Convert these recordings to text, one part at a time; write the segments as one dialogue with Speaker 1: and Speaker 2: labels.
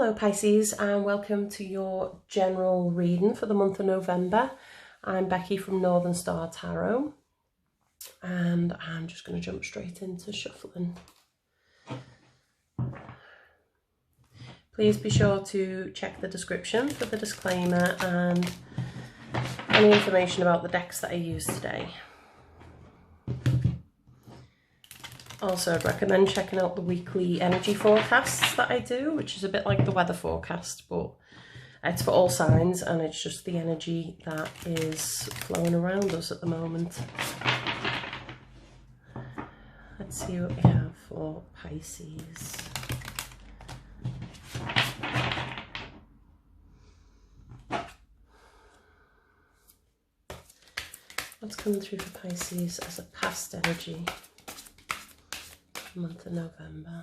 Speaker 1: Hello Pisces, and welcome to your general reading for the month of November. I'm Becky from Northern Star Tarot, and I'm just going to jump straight into shuffling. Please be sure to check the description for the disclaimer and any information about the decks that I use today. Also, I'd recommend checking out the weekly energy forecasts that I do, which is a bit like the weather forecast, but it's for all signs and it's just the energy that is flowing around us at the moment. Let's see what we have for Pisces. What's coming through for Pisces as a past energy? Month of November.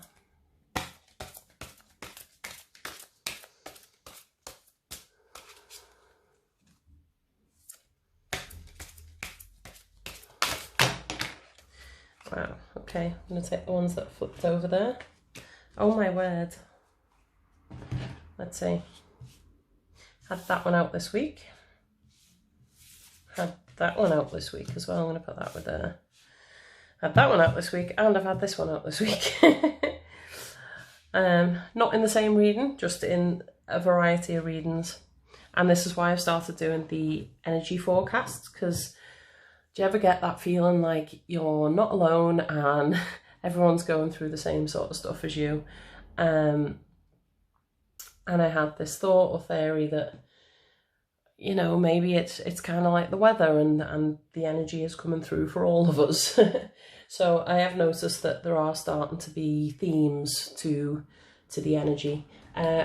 Speaker 1: Wow, okay, I'm going to take the ones that flipped over there. Oh my word. Let's see. Had that one out this week. Had that one out this week as well. I'm going to put that with there. Had that one out this week, and I've had this one out this week. Not in the same reading, just in a variety of readings. And this is why I've started doing the energy forecasts, because do you ever get that feeling like you're not alone and everyone's going through the same sort of stuff as you? And I had this thought or theory that, you know, maybe it's kind of like the weather and the energy is coming through for all of us. So I have noticed that there are starting to be themes to the energy.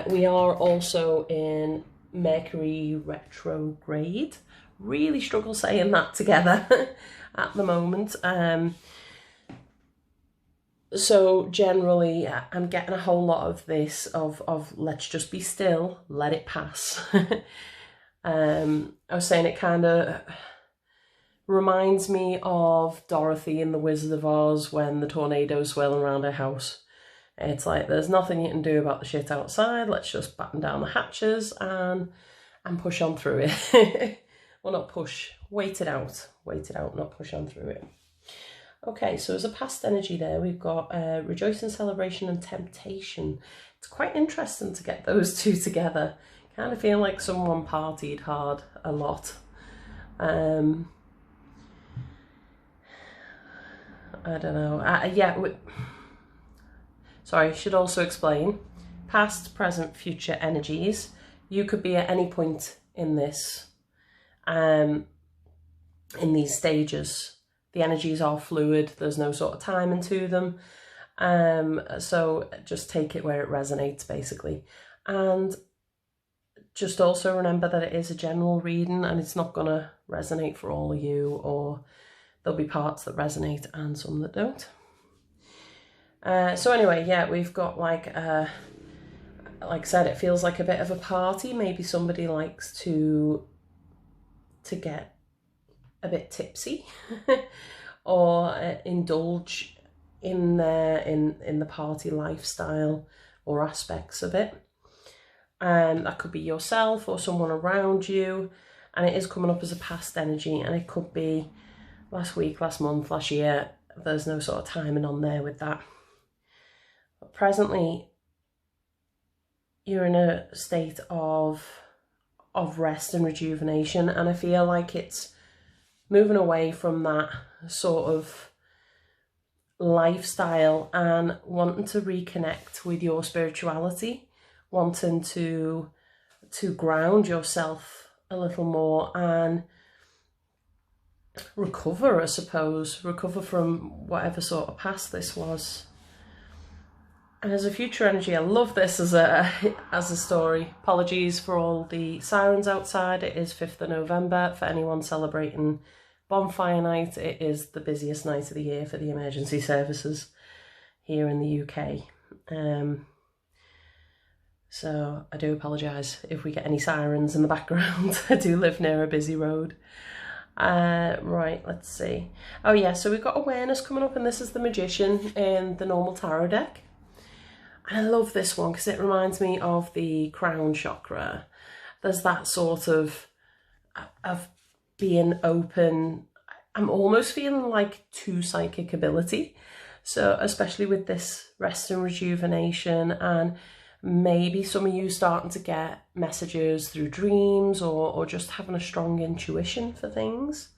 Speaker 1: We are also in Mercury retrograde. Really struggle saying that together at the moment. So generally I'm getting a whole lot of this of let's just be still, let it pass. I was saying it kind of reminds me of Dorothy in The Wizard of Oz when the tornado's swirling around her house. It's like there's nothing you can do about the shit outside. Let's just batten down the hatches and push on through it. Well, not push, wait it out, not push on through it. Okay, so as a past energy there, we've got rejoicing, celebration and temptation. It's quite interesting to get those two together. Kind of feel like someone partied hard a lot. I don't know. Sorry, I should also explain. Past, present, future energies. You could be at any point in this, in these stages. The energies are fluid. There's no sort of timing to them. So just take it where it resonates, basically. And just also remember that it is a general reading and it's not going to resonate for all of you, or there'll be parts that resonate and some that don't. So anyway, yeah, we've got like I said, it feels like a bit of a party. Maybe somebody likes to get a bit tipsy or indulge in the party lifestyle or aspects of it. That could be yourself or someone around you, and it is coming up as a past energy, and it could be last week, last month, last year. There's no sort of timing on there with that. But presently, you're in a state of rest and rejuvenation, and I feel like it's moving away from that sort of lifestyle and wanting to reconnect with your spirituality, wanting to ground yourself a little more and recover, I suppose, recover from whatever sort of past this was. And as a future energy, I love this as a story. Apologies for all the sirens outside. It is 5th of November. For anyone celebrating Bonfire Night, it is the busiest night of the year for the emergency services here in the UK. So I do apologise if we get any sirens in the background. I do live near a busy road. Right, let's see. Oh yeah, so we've got awareness coming up, and this is the Magician in the normal tarot deck. And I love this one because it reminds me of the crown chakra. There's that sort of being open. I'm almost feeling like two psychic ability. So especially with this rest and rejuvenation, and maybe some of you starting to get messages through dreams, or just having a strong intuition for things.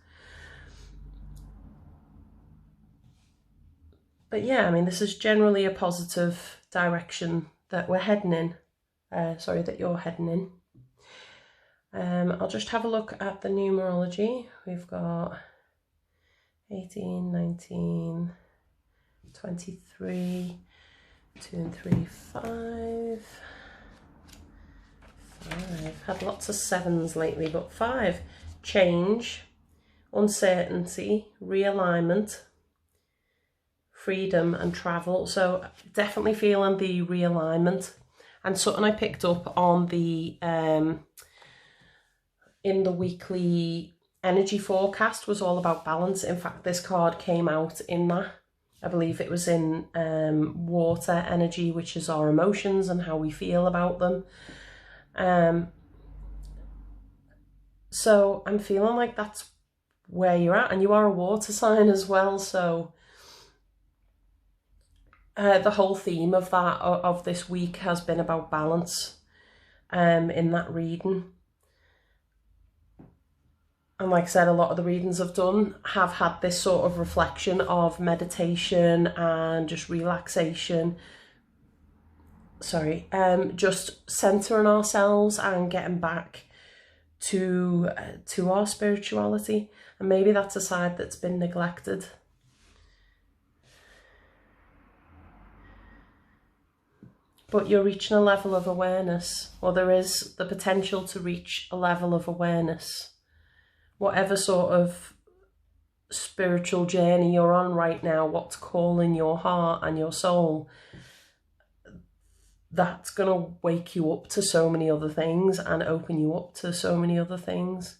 Speaker 1: But yeah, I mean, this is generally a positive direction that we're heading in. Sorry, that you're heading in. I'll just have a look at the numerology. We've got 18, 19, 23, 2 and 3, 5. Had lots of 7s lately, but 5. Change, uncertainty, realignment, freedom and travel. So definitely feeling the realignment. And something I picked up on the in the weekly energy forecast was all about balance. In fact, this card came out in that. I believe it was in water energy, which is our emotions and how we feel about them. So I'm feeling like that's where you're at, and you are a water sign as well. So the whole theme of that, of this week, has been about balance in that reading. And like I said, a lot of the readings I've done have had this sort of reflection of meditation and just relaxation. Sorry, just centering ourselves and getting back to our spirituality. And maybe that's a side that's been neglected. But you're reaching a level of awareness, or there is the potential to reach a level of awareness. Whatever sort of spiritual journey you're on right now, what's calling your heart and your soul, that's going to wake you up to so many other things and open you up to so many other things.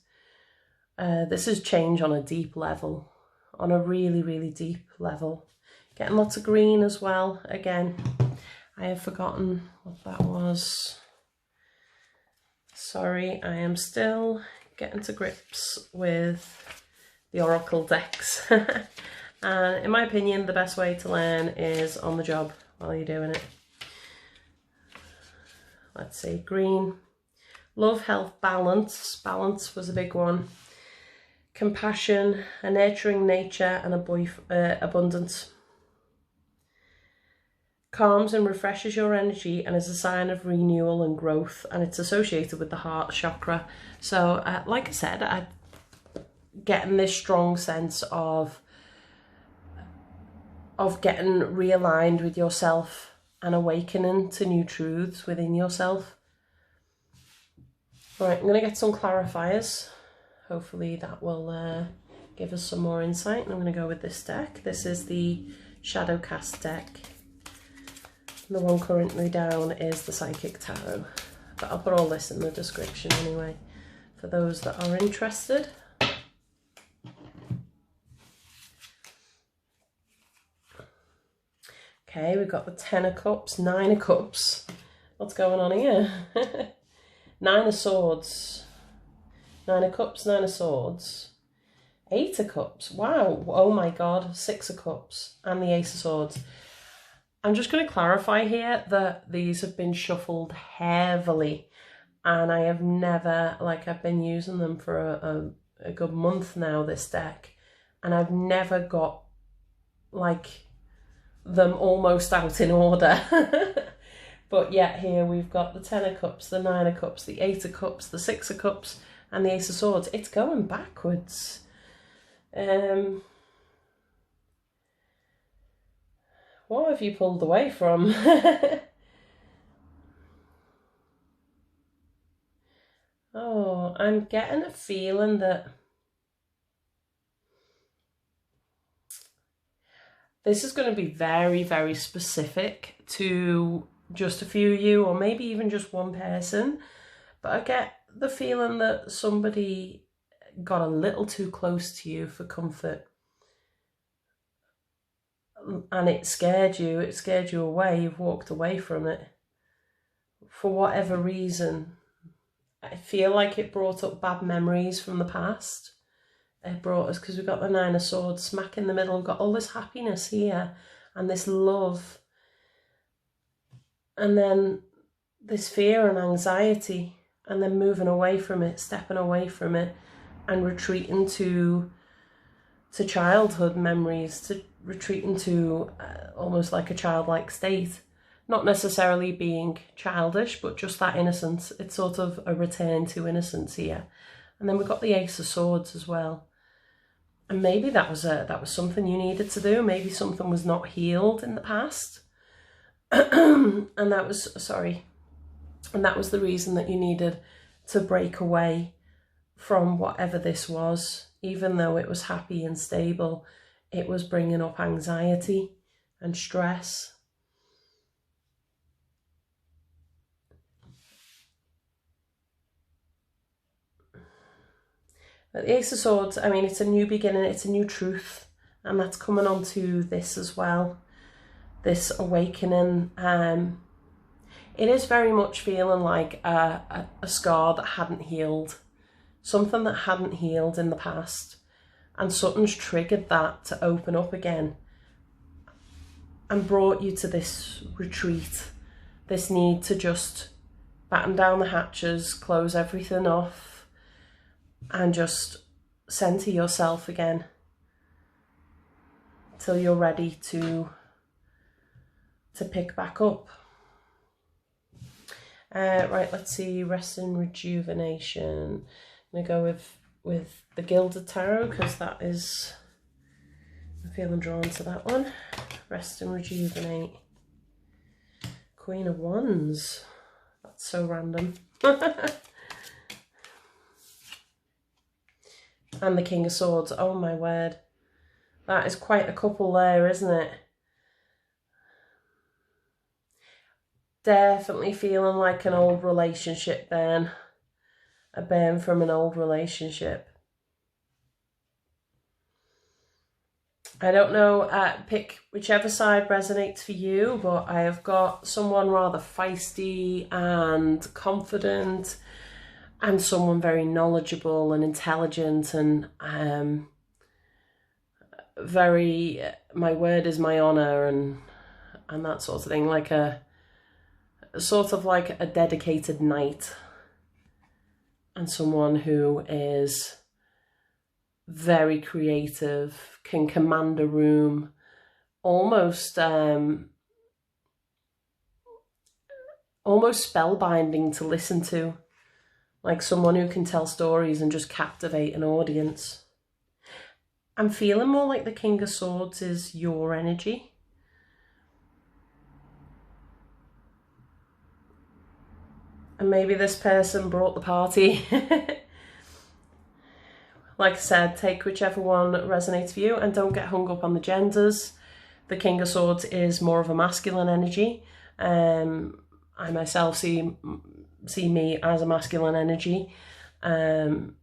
Speaker 1: This is change on a deep level, on a really, really deep level. Getting lots of green as well. Again, I have forgotten what that was. Sorry, I am still getting to grips with the Oracle decks. And in my opinion, the best way to learn is on the job while you're doing it. Let's see, green. Love, health, balance. Balance was a big one. Compassion, a nurturing nature, and abundance. Calms and refreshes your energy and is a sign of renewal and growth, and it's associated with the heart chakra. So like I said, I'm getting this strong sense of getting realigned with yourself and awakening to new truths within yourself. All right, I'm going to get some clarifiers. Hopefully that will give us some more insight. And I'm going to go with this deck. This is the Shadowcast deck. The one currently down is the Psychic Tarot, but I'll put all this in the description anyway for those that are interested. Okay, we've got the 10 of Cups, 9 of Cups. What's going on here? 9 of Swords, 9 of Cups, 9 of Swords, 8 of Cups. Wow, oh my God, 6 of Cups and the Ace of Swords. I'm just going to clarify here that these have been shuffled heavily, and I have never, like, I've been using them for a good month now, this deck, and I've never got, like, them almost out in order. But yet here we've got the 10 of Cups, the 9 of Cups, the 8 of Cups, the 6 of Cups, and the Ace of Swords. It's going backwards. What have you pulled away from? Oh, I'm getting a feeling that this is going to be very, very specific to just a few of you, or maybe even just one person. But I get the feeling that somebody got a little too close to you for comfort. and it scared you away, you've walked away from it. For whatever reason, I feel like it brought up bad memories from the past. It brought us, because we've got the Nine of Swords smack in the middle, we've got all this happiness here, and this love. And then this fear and anxiety, and then moving away from it, stepping away from it, and retreating to childhood memories, to retreating to almost like a childlike state. Not necessarily being childish, but just that innocence. It's sort of a return to innocence here. And then we've got the Ace of Swords as well. And maybe that was something you needed to do. Maybe something was not healed in the past. And that was the reason that you needed to break away from whatever this was. Even though it was happy and stable, it was bringing up anxiety and stress. But the Ace of Swords, I mean, it's a new beginning, it's a new truth, and that's coming on to this as well, this awakening. It is very much feeling like a scar that hadn't healed, something that hadn't healed in the past, and something's triggered that to open up again and brought you to this retreat, this need to just batten down the hatches, close everything off, and just center yourself again till you're ready to pick back up. Right, let's see, rest and rejuvenation. I'm gonna go with the Gilded Tarot, because that is, I'm feeling drawn to that one. Rest and rejuvenate. Queen of Wands. That's so random. And the King of Swords. Oh my word. That is quite a couple there, isn't it? Definitely feeling like an old relationship then. A burn from an old relationship. I don't know, pick whichever side resonates for you, but I have got someone rather feisty and confident, and someone very knowledgeable and intelligent and very, my word is my honour and that sort of thing, like a sort of like a dedicated knight, and someone who is very creative, can command a room, almost spellbinding to listen to. Like someone who can tell stories and just captivate an audience. I'm feeling more like the King of Swords is your energy. And maybe this person brought the party. Like I said, take whichever one resonates for you, and don't get hung up on the genders. The King of Swords is more of a masculine energy. I myself see me as a masculine energy, and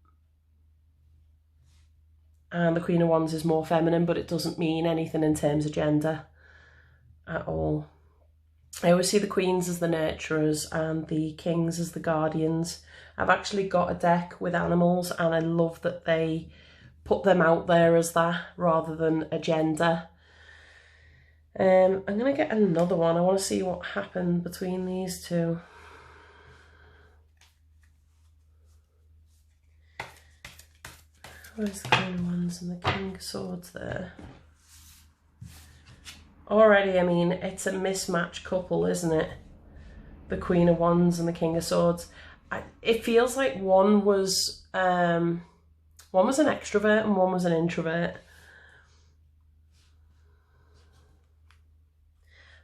Speaker 1: the Queen of Wands is more feminine, but it doesn't mean anything in terms of gender at all. I always see the queens as the nurturers and the kings as the guardians. I've actually got a deck with animals, and I love that they put them out there as that rather than a gender. I'm going to get another one. I want to see what happened between these two. Where's the Queen of Wands and the King of Swords there? Already, I mean, it's a mismatched couple, isn't it? The Queen of Wands and the King of Swords. It feels like one was an extrovert and one was an introvert.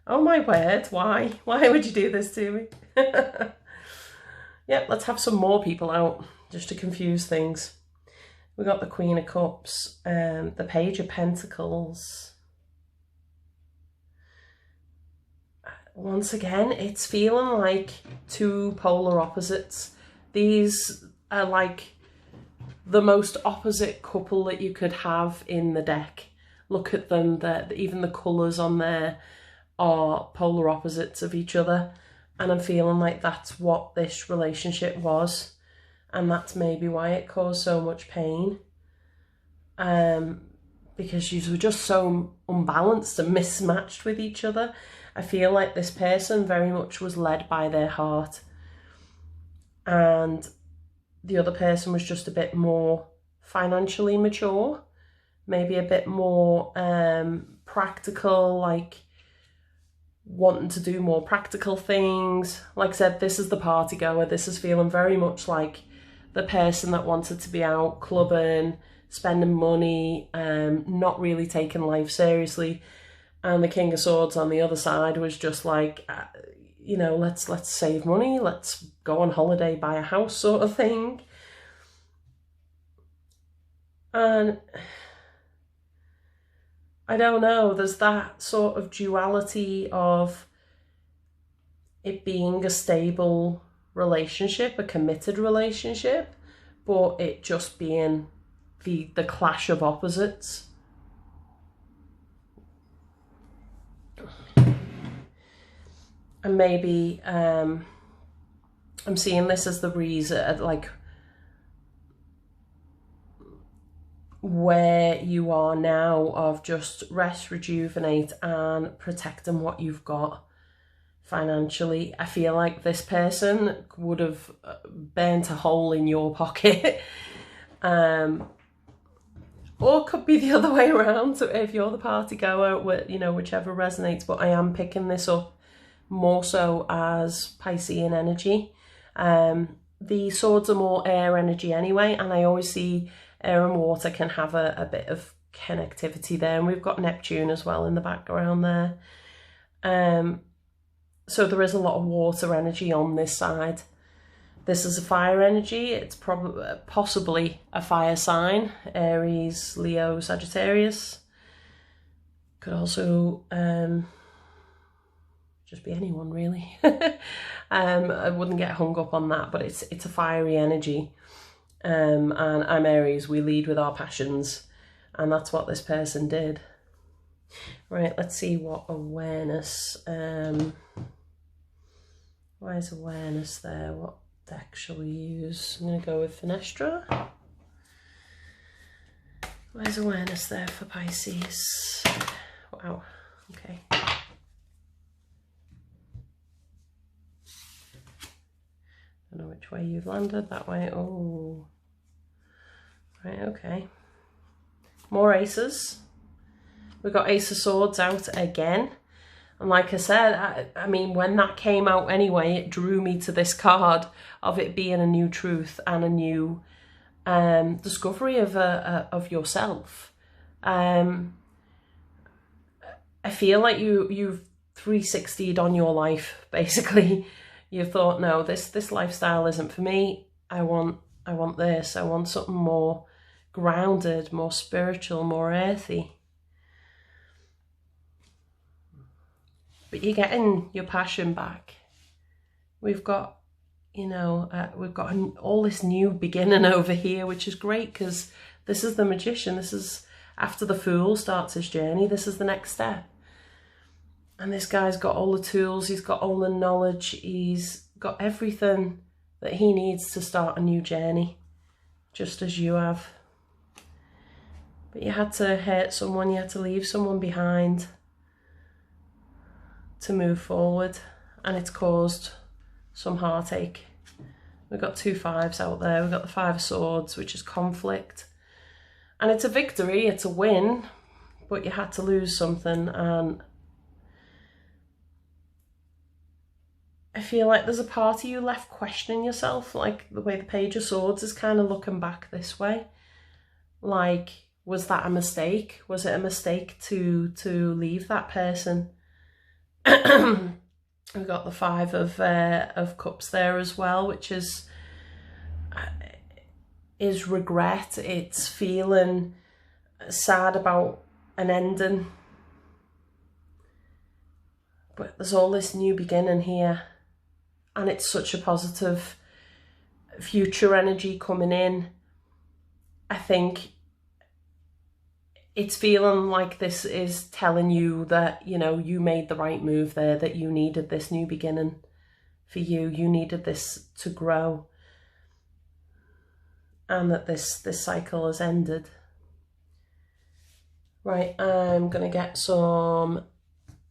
Speaker 1: Oh my word, why? Why would you do this to me? Yep, let's have some more people out just to confuse things. We got the Queen of Cups, the Page of Pentacles. Once again, it's feeling like two polar opposites. These are like the most opposite couple that you could have in the deck. look at them, even the colours on there are polar opposites of each other. And I'm feeling like that's what this relationship was. And that's maybe why it caused so much pain. Because you were just so unbalanced and mismatched with each other. I feel like this person very much was led by their heart. And the other person was just a bit more financially mature. Maybe a bit more practical, like wanting to do more practical things. Like I said, this is the party goer. This is feeling very much like the person that wanted to be out clubbing, spending money, not really taking life seriously. And the King of Swords on the other side was just like, you know, let's save money, let's go on holiday, buy a house sort of thing. And I don't know, there's that sort of duality of it being a stable relationship, a committed relationship, but it just being the clash of opposites. And maybe I'm seeing this as the reason, like where you are now, of just rest, rejuvenate, and protecting what you've got financially. I feel like this person would have burnt a hole in your pocket. Or it could be the other way around, so if you're the party goer, you know, whichever resonates. But I am picking this up more so as Piscean energy. The swords are more air energy anyway, and I always see air and water can have a bit of connectivity there. And we've got Neptune as well in the background there. So there is a lot of water energy on this side. This is a fire energy. It's possibly a fire sign. Aries, Leo, Sagittarius. Could also just be anyone really. I wouldn't get hung up on that, but it's a fiery energy. And I'm Aries. We lead with our passions, and that's what this person did. Right, let's see what awareness. Why is awareness there? What deck shall we use? I'm going to go with Fenestra. Where's awareness there for Pisces? Wow, okay. I don't know which way you've landed. That way. Oh, right, okay. More aces. We've got Ace of Swords out again. And like I said, I mean, when that came out anyway, it drew me to this card of it being a new truth and a new discovery of yourself. I feel like you've 360'd on your life, basically. You thought, no, this lifestyle isn't for me. I want this. I want something more grounded, more spiritual, more earthy. But you're getting your passion back. We've got, you know, we've got all this new beginning over here, which is great because this is the magician. This is after the Fool starts his journey. This is the next step. And this guy's got all the tools. He's got all the knowledge. He's got everything that he needs to start a new journey, just as you have. But you had to hurt someone. You had to leave someone behind to move forward, and it's caused some heartache. We've got 2 5s out there. We've got the 5 of Swords, which is conflict, and it's a victory, it's a win, but you had to lose something. And I feel like there's a part of you left questioning yourself, like the way the Page of Swords is kind of looking back this way, like, was that a mistake? Was it a mistake to leave that person? We've got the 5 of Cups there as well, which is regret. It's feeling sad about an ending, but there's all this new beginning here, and it's such a positive future energy coming in. I think it's feeling like this is telling you that, you know, you made the right move there, that you needed this new beginning for you. You needed this to grow, and that this cycle has ended. Right, I'm going to get some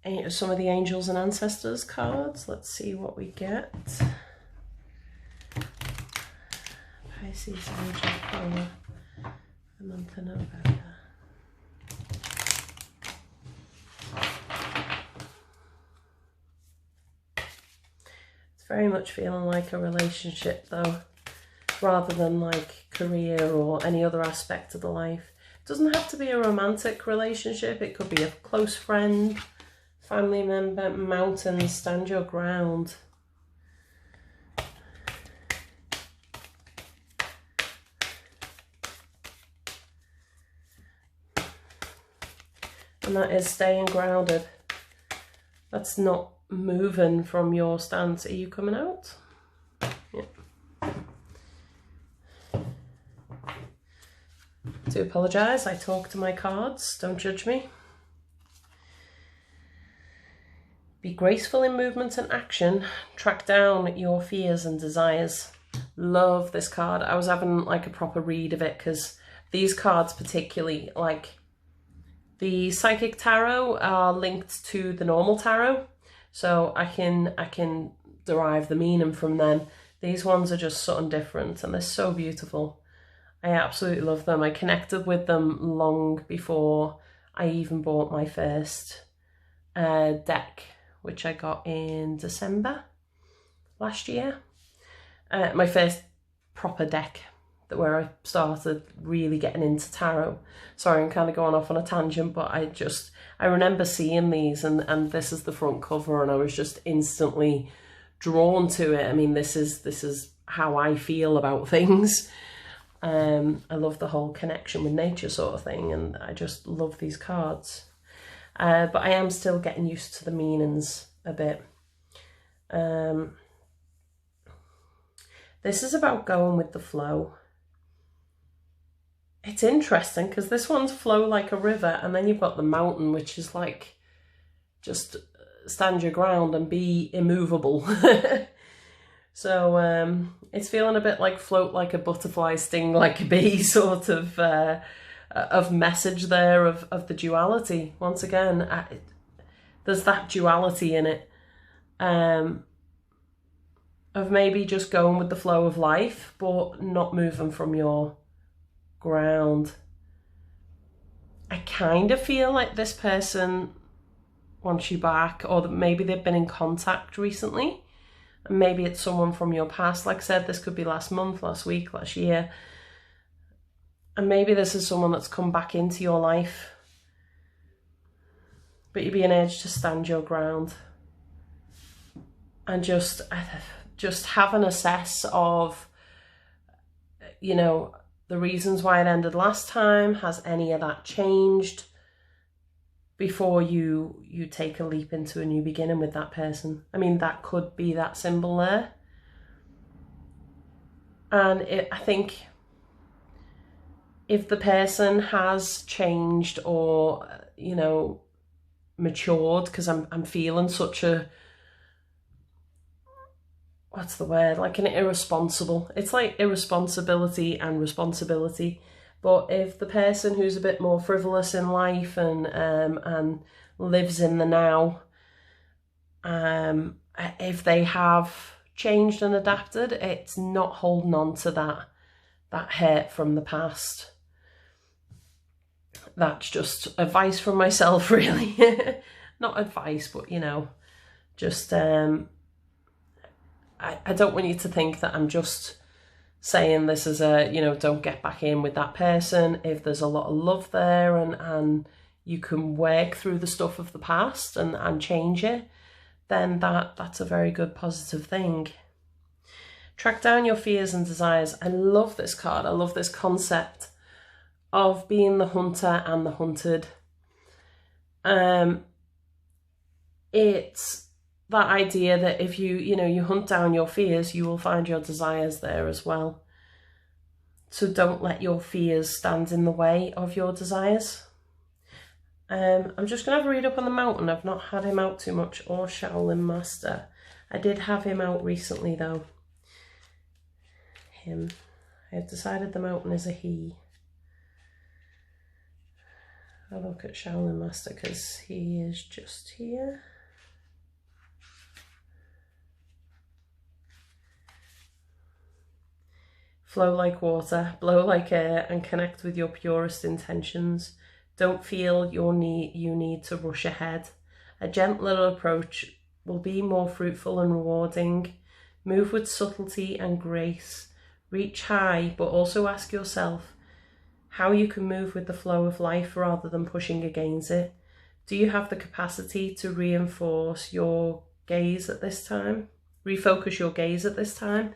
Speaker 1: of the Angels and Ancestors cards. Let's see what we get. Pisces, Angel, Polar, the month of November. It's very much feeling like a relationship though, rather than like career or any other aspect of the life. It doesn't have to be a romantic relationship. It could be a close friend, family member. Mountains, stand your ground. And that is staying grounded. That's not moving from your stance. Are you coming out? Yeah. Do apologise, I talk to my cards, don't judge me. Be graceful in movement and action. Track down your fears and desires. Love this card. I was having like a proper read of it because these cards particularly, like the Psychic Tarot, are linked to the normal tarot. So I can derive the meaning from them. These ones are just something different and they're so beautiful. I absolutely love them. I connected with them long before I even bought my first deck, which I got in December last year. My first proper deck, where I started really getting into tarot. Sorry, I'm kind of going off on a tangent, but I remember seeing these and this is the front cover and I was just instantly drawn to it. I mean, this is how I feel about things. I love the whole connection with nature sort of thing, and I just love these cards. But I am still getting used to the meanings a bit. This is about going with the flow. It's interesting because this one's flow like a river, and then you've got the mountain, which is like just stand your ground and be immovable. So it's feeling a bit like float like a butterfly, sting like a bee sort of message there of the duality. Once again, there's that duality in it of maybe just going with the flow of life, but not moving from your ground. I kind of feel like this person wants you back, or that maybe they've been in contact recently. And maybe it's someone from your past. Like I said, this could be last month, last week, last year. And maybe this is someone that's come back into your life. But you're being urged to stand your ground. And just have an assess of, you know, the reasons why it ended last time. Has any of that changed before you take a leap into a new beginning with that person? I mean, that could be that symbol there. And I think if the person has changed or, you know, matured, because I'm feeling such a, what's the word, like an irresponsible, it's like irresponsibility and responsibility. But if the person who's a bit more frivolous in life and lives in the now, if they have changed and adapted, it's not holding on to that hurt from the past. That's just advice from myself, really. Not advice, but, you know, just I don't want you to think that I'm just saying this as a, you know, don't get back in with that person. If there's a lot of love there and you can work through the stuff of the past and change it, then that's a very good positive thing. Track down your fears and desires. I love this card. I love this concept of being the hunter and the hunted. It's that idea that if you hunt down your fears, you will find your desires there as well. So don't let your fears stand in the way of your desires. I'm just going to have a read up on the mountain. I've not had him out too much, or Shaolin Master. I did have him out recently though. Him. I've decided the mountain is a he. I'll look at Shaolin Master because he is just here. Flow like water, blow like air, and connect with your purest intentions. Don't feel you need to rush ahead. A gentler approach will be more fruitful and rewarding. Move with subtlety and grace. Reach high, but also ask yourself how you can move with the flow of life rather than pushing against it. Do you have the capacity to reinforce your gaze at this time? Refocus your gaze at this time?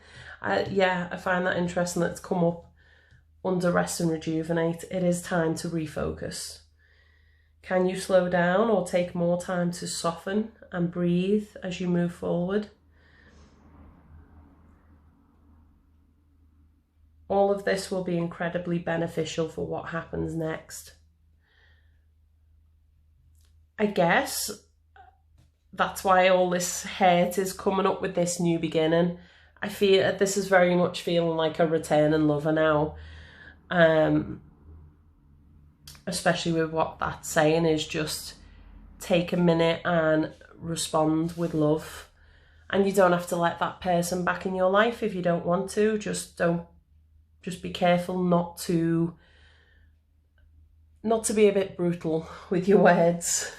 Speaker 1: Yeah, I find that interesting that it's come up under rest and rejuvenate. It is time to refocus. Can you slow down or take more time to soften and breathe as you move forward? All of this will be incredibly beneficial for what happens next. I guess that's why all this hate is coming up with this new beginning. I feel this is very much feeling like a returning lover now. Especially with what that's saying is just take a minute and respond with love. And you don't have to let that person back in your life if you don't want to. Just be careful not to be a bit brutal with your words,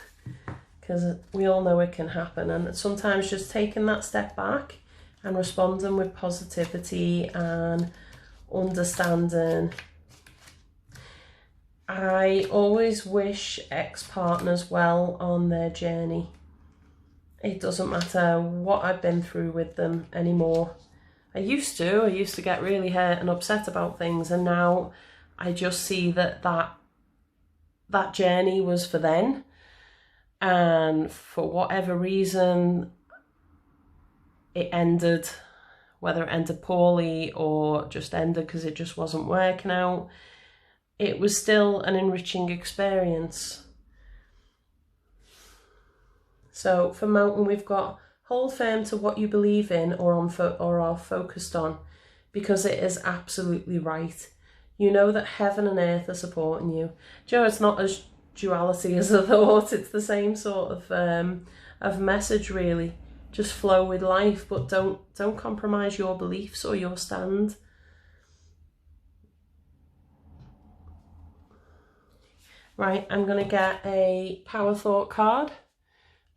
Speaker 1: because we all know it can happen. And sometimes just taking that step back and responding with positivity and understanding. I always wish ex-partners well on their journey. It doesn't matter what I've been through with them anymore. I used to get really hurt and upset about things, and now I just see that journey was for then, and for whatever reason it ended, whether it ended poorly or just ended because it just wasn't working out. It was still an enriching experience. So for Mountain, we've got hold firm to what you believe in or are focused on, because it is absolutely right. You know that heaven and earth are supporting you. Do you know, it's not as duality as I thought. It's the same sort of message, really. Just flow with life, but don't compromise your beliefs or your stand. Right, I'm going to get a power thought card.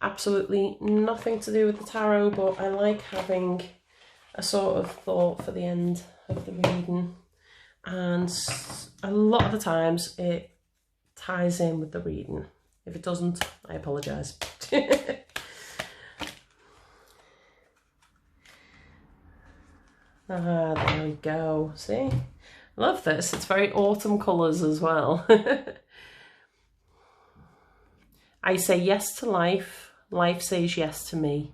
Speaker 1: Absolutely nothing to do with the tarot, but I like having a sort of thought for the end of the reading. And a lot of the times it ties in with the reading. If it doesn't, I apologise. There we go. See? Love this. It's very autumn colours as well. I say yes to life. Life says yes to me.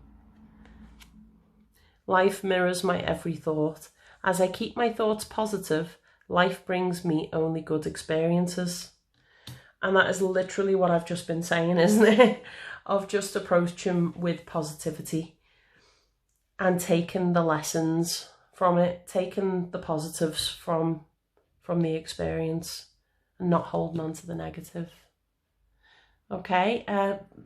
Speaker 1: Life mirrors my every thought. As I keep my thoughts positive, life brings me only good experiences. And that is literally what I've just been saying, isn't it? Of just approaching with positivity and taking the lessons from it, taking the positives from the experience and not holding on to the negative. Okay,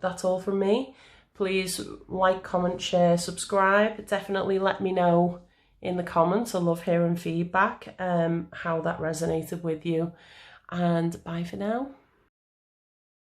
Speaker 1: that's all from me. Please like, comment, share, subscribe. Definitely let me know in the comments. I love hearing feedback, how that resonated with you. And bye for now.